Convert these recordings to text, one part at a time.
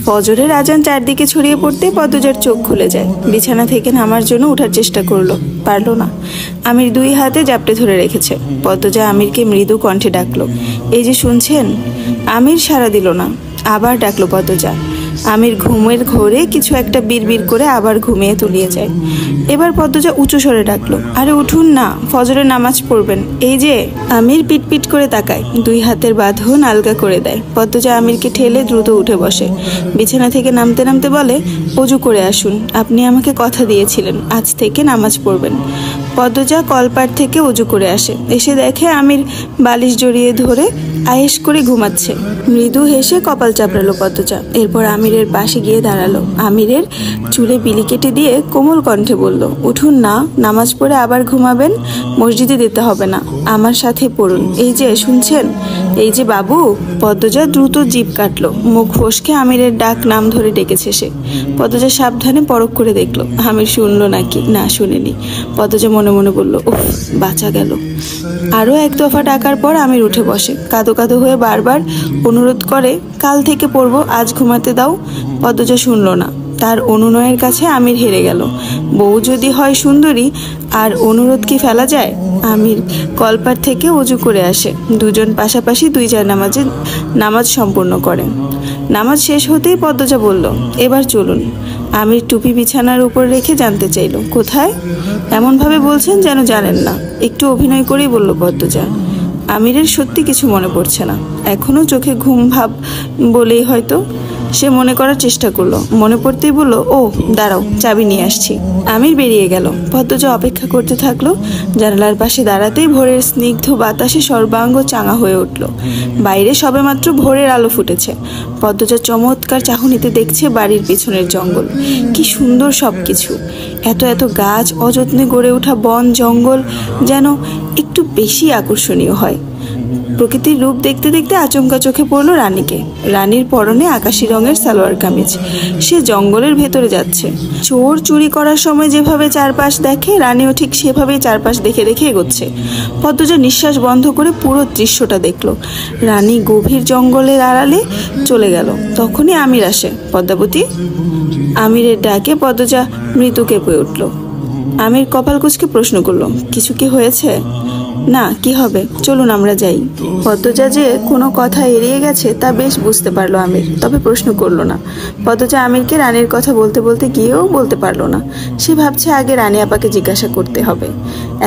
ফজরের আজান চারদিকে ছড়িয়ে পড়তে পদ্মজার চোখ খুলে যায়। বিছানা থেকে নামার জন্য ওঠার চেষ্টা করলো, পারল না। আমির দুই হাতে জাপটে ধরে রেখেছে। পদ্মজা আমিরকে মৃদু কণ্ঠে ডাকলো, এই যে শুনছেন। আমির সাড়া দিল না। আবার ডাকলো পদ্মজা। আমির ঘুমের ঘোরে কিছু একটা বিড়বিড় করে আবার ঘুমিয়ে তলিয়ে যায়। এবার পদ্মজা উঁচু স্বরে ডাকলো, আরে উঠুন না, ফজরের নামাজ পড়বেন। এই যে। আমির পিটপিট করে তাকায়, দুই হাতের বাঁধন আলগা করে দেয়। পদ্মজা আমিরকে ঠেলে দ্রুত উঠে বসে। বিছানা থেকে নামতে নামতে বলে, অজু করে আসুন, আপনি আমাকে কথা দিয়েছিলেন আজ থেকে নামাজ পড়বেন। পদ্মজা কলপাড় থেকে অজু করে আসে। এসে দেখে আমির বালিশ জড়িয়ে ধরে আয়েশ করে ঘুমাচ্ছে। মৃদু হেসে কপাল চাপড়ালো পদ্মজা। এরপর আমিরের পাশে গিয়ে দাঁড়ালো। আমিরের চুলে বিলি কেটে দিয়ে কোমল কণ্ঠে বলল, উঠুন না, নামাজ পড়ে আবার ঘুমাবেন, মসজিদে যেতে হবে না, আমার সাথে পড়ুন। এই যে শুনছেন, এই যে বাবু। পদ্মজা দ্রুত জিভ কাটলো। মুখ ফসকে আমিরের ডাক নাম ধরে ডেকেছে সে। পদ্মজা সাবধানে পরখ করে দেখলো আমির শুনলো নাকি। না, শুনেনি। পদ্মজা মনে মনে বলল, উফ, বাঁচা গেল। আরো এক দফা ডাকার পর আমির উঠে বসে। কাঁদো কাঁদো হয়ে বারবার অনুরোধ করে, কাল থেকে পড়বো, আজ ঘুমাতে দাও। পদ্মজা শুনল না। তার অনুনয়ের কাছে আমির হেরে গেল। বউ যদি হয় সুন্দরী, আর অনুরোধ কি ফেলা যায়। আমির কলপাড় থেকে অজু করে আসে। দুজন পাশাপাশি দুই চার নামাজ সম্পূর্ণ করেন। নামাজ শেষ হতেই পদ্মজা বলল, এবার চলুন। আমির টুপি বিছানার উপর রেখে জানতে চাইল, কোথায়। এমনভাবে বলছেন যেন জানেন না। একটু অভিনয় করেই বলল পদ্মজা। আমিরের সত্যি কিছু মনে পড়ছে না। এখনো চোখে ঘুম ভাব বলেই হয়তো। সে মনে করার চেষ্টা করলো। মনে পড়তেই বলল, ও দাঁড়াও, চাবি নিয়ে আসছি। আমির বেরিয়ে গেল। পদ্মজা অপেক্ষা করতে থাকলো। জানালার পাশে দাঁড়াতেই ভোরের স্নিগ্ধ বাতাসে সর্বাঙ্গ চাঙা হয়ে উঠল। বাইরে সবেমাত্র ভোরের আলো ফুটেছে। পদ্মজা চমৎকার চাহনিতে দেখছে বাড়ির পিছনের জঙ্গল। কি সুন্দর সবকিছু। এত এত গাছ, অযত্নে গড়ে ওঠা বন জঙ্গল যেন একটু বেশি আকর্ষণীয় হয়। প্রকৃতির রূপ দেখতে দেখতে আচমকা চোখে পড়ল রানীকে। রানীর পরনে আকাশি রঙের সালোয়ার কামিজ। সে জঙ্গলের ভেতরে যাচ্ছে। চোর চুরি করার সময় যেভাবে চারপাশ দেখে, রানীও ঠিক সেভাবেই চারপাশ দেখে দেখে এগোচ্ছে। পদ্মজা নিঃশ্বাস বন্ধ করে পুরো দৃশ্যটা দেখলো। রানী গভীর জঙ্গলের আড়ালে চলে গেল। তখনই আমির আসে। পদ্মাবতী। আমিরের ডাকে পদ্মজা মৃদু কেঁপে উঠল। আমির কপাল কুঁচকে প্রশ্ন করলো, কিছু কি হয়েছে। না, কি হবে, চলুন আমরা যাই। পদ্মজা যে কোনো কথা এড়িয়ে গেছে তা বেশ বুঝতে পারলো আমির, তবে প্রশ্ন করলো না। পদ্মজা আমিরকে রানীর কথা বলতে বলতে গিয়েও বলতে পারলো না। সে ভাবছে আগে রানী আপাকে জিজ্ঞাসা করতে হবে।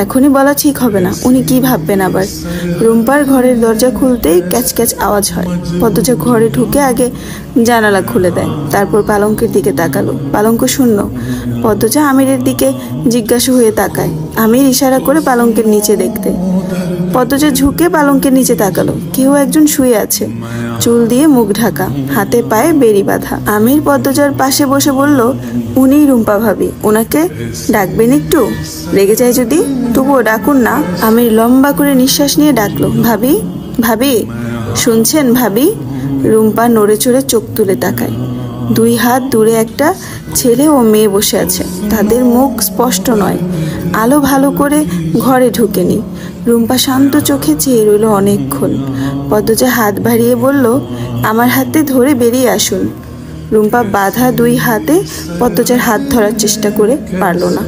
এখনই বলা ঠিক হবে না, উনি কি ভাববেন আবার। রুম্পার ঘরের দরজা খুলতেই ক্যাচ ক্যাচ আওয়াজ হয়। পদ্মজা ঘরে ঢুকে আগে জানালা খুলে দেয়, তারপর পালঙ্কের দিকে তাকালো। পালঙ্ক শূন্য। পদ্মজা আমিরের দিকে জিজ্ঞাসা হয়ে তাকায়। আমির ইশারা করে পালঙ্কের নিচে দেখতে। পদ্মজা ঝুঁকে পালঙ্কের নিচে তাকালো। কেউ একজন শুয়ে আছে, চুল দিয়ে মুখ ঢাকা, হাতে পায়ে বেড়ি বাঁধা। আমির পদ্মজার পাশে বসে বলল, উনিই রুম্পা ভাবি, ওনাকে ডাকবেন একটু। রেগে যায় যদি, তবুও ডাকুন না। আমির লম্বা করে নিঃশ্বাস নিয়ে ডাকলো, ভাবি, ভাবি, শুনছেন ভাবি। রুম্পা নড়ে চড়ে চোখ তুলে তাকায়। দুই হাত দূরে একটা ছেলে ও মেয়ে বসে আছে। তাদের মুখ স্পষ্ট নয়। আলো ভালো করে ঘরে ঢুকেনি। রুম্পা শান্ত চোখে চেয়ে রইল অনেকক্ষণ। পদ্মজা হাত বাড়িয়ে বলল, আমার হাতে ধরে বেরিয়ে আসুন। রুম্পা বাঁধা দুই হাতে পদ্মজার হাত ধরার চেষ্টা করে পারল না।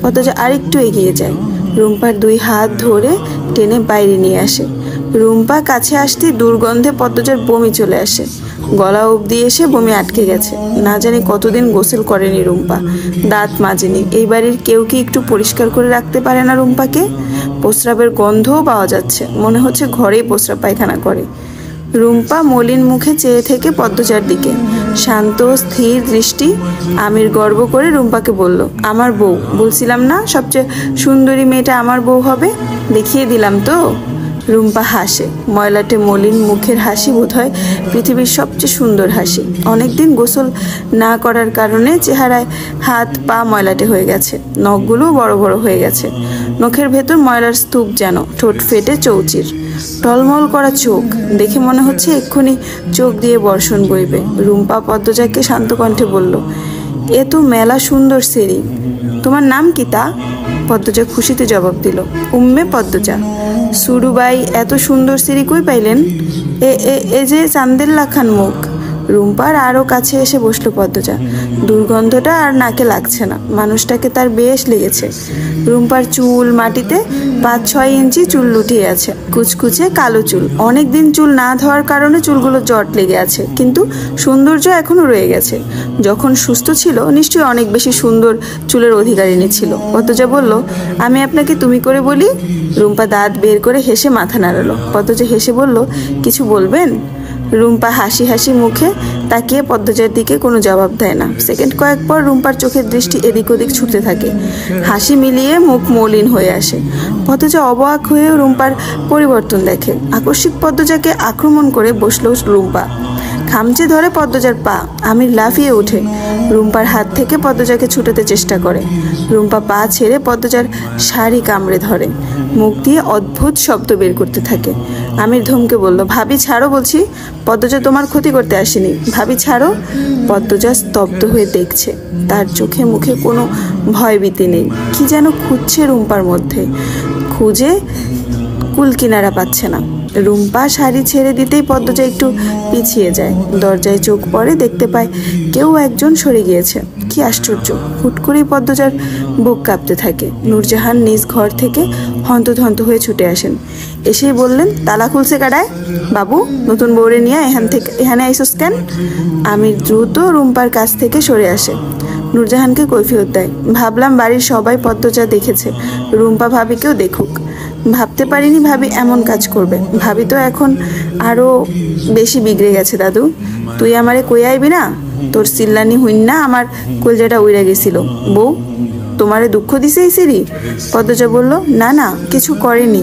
পদ্মজা আরেকটু এগিয়ে যায়। রুম্পার দুই হাত ধরে টেনে বাইরে নিয়ে আসে। রুম্পা কাছে আসতে দুর্গন্ধে পদ্মজার বমি চলে আসে। গলা অবধি এসে বমি আটকে গেছে। না জানি কতদিন গোসল করেনি রুম্পা, দাঁত মাজেনি। এই বাড়ির কেউ কি একটু পরিষ্কার করে রাখতে পারে না রুম্পাকে। প্রস্রাবের গন্ধও পাওয়া যাচ্ছে, মনে হচ্ছে ঘরেই প্রস্রাব পায়খানা করে। রুম্পা মলিন মুখে চেয়ে থেকে পদ্মজার দিকে, শান্ত স্থির দৃষ্টি। আমির গর্ব করে রুম্পাকে বলল, আমার বউ, বলছিলাম না সবচেয়ে সুন্দরী মেয়েটা আমার বউ হবে, দেখিয়ে দিলাম তো। রুম্পা হাসে। ময়লাটে মলিন মুখের হাসি বোধহয় পৃথিবীর সবচেয়ে সুন্দর হাসি। অনেকদিন গোসল না করার কারণে চেহারায় হাত পা ময়লাটে হয়ে গেছে। নখগুলো বড় বড় হয়ে গেছে। নখের ভেতর ময়লার স্তূপ যেন। ঠোঁট ফেটে চৌচির। টলমল করা চোখ, দেখে মনে হচ্ছে এক্ষুনি চোখ দিয়ে বর্ষণ বইবে। রুম্পা পদ্মজাকে শান্ত কণ্ঠে বলল, এ তো মেলা সুন্দর সেরি, তোমার নাম কি তা। পদ্মজা খুশিতে জবাব দিল, উম্মে পদ্মজা। সুরুবাই, এত সুন্দর সিঁড়ি কই পাইলেন। এ যে চান্দের লাখান মুখ। রুম্পার আরও কাছে এসে বসলো পদ্মজা। দুর্গন্ধটা আর নাকে লাগছে না, মানুষটাকে তার বেশ লেগেছে। রুম্পার চুল মাটিতে 5-6 ইঞ্চি চুল লুটিয়ে আছে, কুচকুচে কালো চুল। অনেকদিন চুল না ধোয়ার কারণে চুলগুলো জট লেগে আছে, কিন্তু সৌন্দর্য এখনো রয়ে গেছে। যখন সুস্থ ছিল নিশ্চয়ই অনেক বেশি সুন্দর চুলের অধিকারিণী ছিল। পদ্মজা বলল, আমি আপনাকে তুমি করে বলি? রুম্পা দাঁত বের করে হেসে মাথা নাড়ালো। পদ্মজা হেসে বলল, কিছু বলবেন? রুম্পা হাসি হাসি মুখে তাকিয়ে পদ্মজার দিকে কোনো জবাব দেয় না। সেকেন্ড কয়েক পর রুম্পার চোখের দৃষ্টি এদিক ওদিক ছুটতে থাকে, হাসি মিলিয়ে মুখ মলিন হয়ে আসে। পদ্মজা অবাক হয়েও রুম্পার পরিবর্তন দেখে। আকস্মিক পদ্মজাকে আক্রমণ করে বসলো রুম্পা, খামচে ধরে পদ্মজার পা। আমির লাফিয়ে ওঠে, রুম্পার হাত থেকে পদ্মজাকে ছুটাতে চেষ্টা করে। রুম্পা পা ছেড়ে পদ্মজার শাড়ি কামড়ে ধরে, মুখ দিয়ে অদ্ভুত শব্দ বের করতে থাকে। আমির ধমকে বলল, ভাবি ছাড়ো বলছি, পদ্মজা তোমার ক্ষতি করতে আসেনি, ভাবি ছাড়ো। পদ্মজা স্তব্ধ হয়ে দেখছে, তার চোখে মুখে কোনো ভয়ভীতি নেই। কি যেন খুঁজছে রুম্পার মধ্যে, খুঁজে কুল কিনারা পাচ্ছে না। রুম্পা শাড়ি ছেড়ে দিতেই পদ্মজা একটু পিছিয়ে যায়। দরজায় চোখ পড়ে, দেখতে পায় কেউ একজন সরে গিয়েছে। কি আশ্চর্য! হুট করেই পদ্মজার বুক কাঁপতে থাকে। নূরজাহান নিজ ঘর থেকে হন্তদন্ত হয়ে ছুটে আসেন। এসেই বললেন, তালা খুলছে কাটায়? বাবু, নতুন বউরে নিয়ে এখানে আইসোস কেন? আমির দ্রুত রুম্পার কাছ থেকে সরে আসে। নূরজাহানকে কৈফিয়ত দেয়, ভাবলাম বাড়ির সবাই পদ্মজা দেখেছে, রুম্পা ভাবিকেও দেখুক। ভাবতে পারিনি ভাবি এমন কাজ করবে। ভাবি তো এখন আরো বেশি বিগড়ে গেছে। দাদু, তুই আমারে কই আইবি না? তোর চিল্লানি হইন না আমার কলজাটা উইরা গেছিল। বউ তোমারে দুঃখ দিছে এই সিরি? পদ্মজা বলল, না না, কিছু করেনি।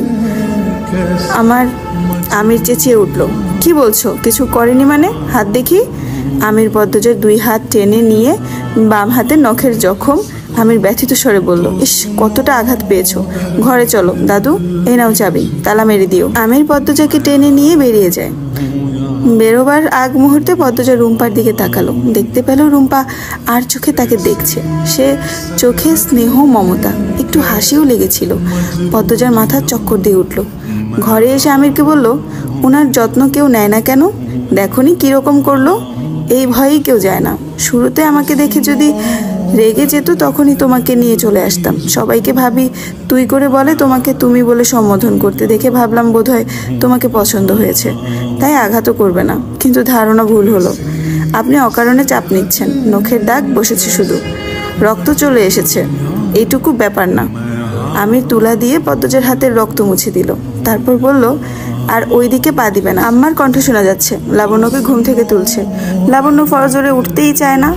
আমির চেঁচিয়ে উঠল, কি বলছো কিছু করেনি মানে? হাত দেখি। আমির পদ্মজার 2 হাত টেনে নিয়ে বাম হাতের নখের জখম। আমির ব্যথিত স্বরে বলল, ইস, কতটা আঘাত পেয়েছো। ঘরে চলো দাদু, এই নাও চাবি, তালা মেরে দিও। আমির পদ্মজাকে টেনে নিয়ে বেরিয়ে যায়। বেরোবার আগ মুহূর্তে পদ্মজা রুম্পার দিকে তাকালো। দেখতে পেল রুম্পা আর চোখে তাকে দেখছে। সে চোখে স্নেহ, মমতা, একটু হাসিও লেগেছিল। পদ্মজার মাথা চক্কর দিয়ে উঠল। ঘরে এসে আমিরকে বলল, ওনার যত্ন কেউ নেয় না কেন? দেখনি কিরকম করলো? এই ভয়েই কেউ যায় না। শুরুতে আমাকে দেখে যদি রেগে যেত তখনই তোমাকে নিয়ে চলে আসতাম। সবাইকে ভাবি তুই করে বলে, তোমাকে তুমি বলে সম্বোধন করতে দেখে ভাবলাম বোধহয় তোমাকে পছন্দ হয়েছে, তাই আঘাতও করবে না। কিন্তু ধারণা ভুল হলো। আপনি অকারণে চাপ নিচ্ছেন। নখের দাগ বসেছে, শুধু রক্ত চলে এসেছে, এইটুকু ব্যাপার না। আমির তুলা দিয়ে পদ্মজার হাতের রক্ত মুছে দিল, তারপর বলল, আর ওইদিকে পা দিবে না। আম্মার কণ্ঠ শোনা যাচ্ছে, লাবণ্যকে ঘুম থেকে তুলছে। লাবণ্য ফরজরে উঠতেই চায় না।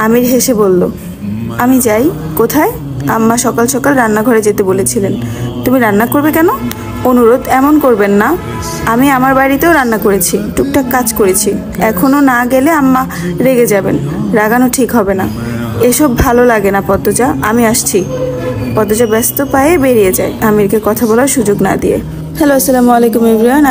আমির হেসে বলল, আমি যাই। কোথায়? আম্মা সকাল সকাল রান্নাঘরে যেতে বলেছিলেন। তুমি রান্না করবে কেন? অনুরোধ এমন করবেন না, আমি আমার বাড়িতেও রান্না করেছি, টুকটাক কাজ করেছি। এখনো না গেলে আম্মা রেগে যাবেন, রাগানো ঠিক হবে না। এসব ভালো লাগে না পদ্মজা, আমি আসছি। পদ্মজা ব্যস্ত পায়ে বেরিয়ে যায়, আমিরকে কথা বলার সুযোগ না দিয়ে। হ্যালো, আসসালামু আলাইকুম এভরিওয়ান।